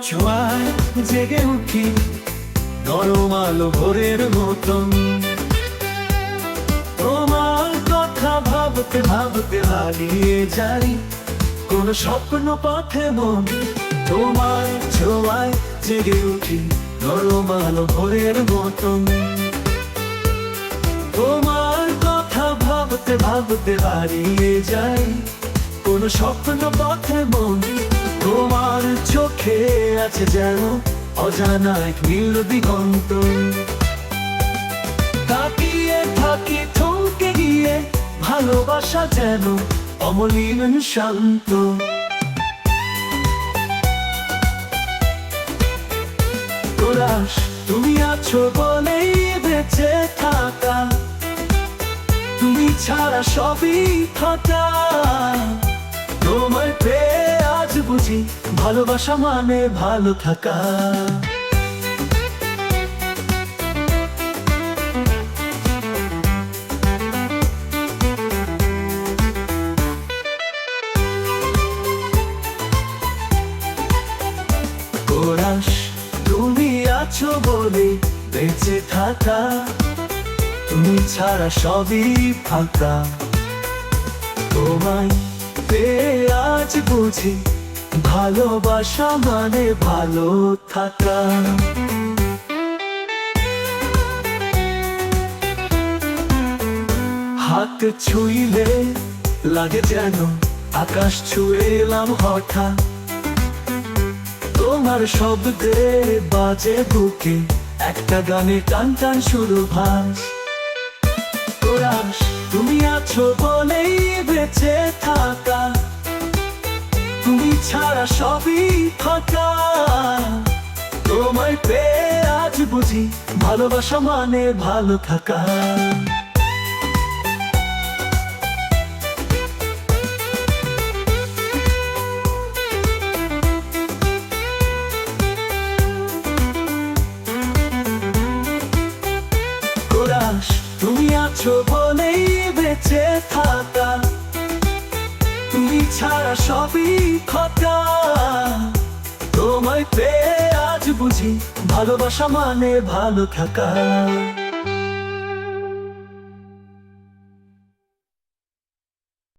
ছোঁয়ায় জেগে উঠি নরম আলো ভোরের মতন। তোমার কথা ভাবতে ভাবতে হারিয়ে যাই কোন স্বপ্ন পথে মন। তোমার ছোঁয়ায় জেগে উঠি নরম আলো ভোরের মতন। তোমার কথা ভাবতে ভাবতে হারিয়ে যাই কোন স্বপ্ন পথে মন। তোমার চোখে আছে যেন অজানা এক নীল দিগন্ত। তাকিয়ে থাকি থমকে গিয়ে, ভালোবাসা যেন অমলিন শান্ত। তোরাস তুমি আছো বলেই বেঁচে থাকা, তুমি ছাড়া সবই ফাঁকা। তোমায় পেয়ে আজ বুঝি ভালোবাসা মানে ভালো থাকা। তোরাস তুমি আছো বলে বেঁচে থাকা, তুমি ছাড়া সবই ফাঁকা। তোমায় পেয়ে আজ বুঝি ভালোবাসা মানে ভালো থাকা। হাত ছুঁইলে লাগে যেন আকাশ ছুঁয়ে এলাম হঠাৎ। তোমার শব্দে বাজে বুকে একটা গানে টান টান শুরু ভাস। তোরাস তুমি আছো বলেই বেঁচে থাকা, তুমি ছাড়া সবই ফাঁকা। তোমায় পেয়ে আজ বুঝি ভালোবাসা মানে ভালো থাকা। তোরাস তুমি আছো বলেই বেঁচে থাকা, তুমি ছাড়া সবই ফাঁকা। তোমায় পেয়ে আজ বুঝি ভালোবাসা মানে ভালো থাকা।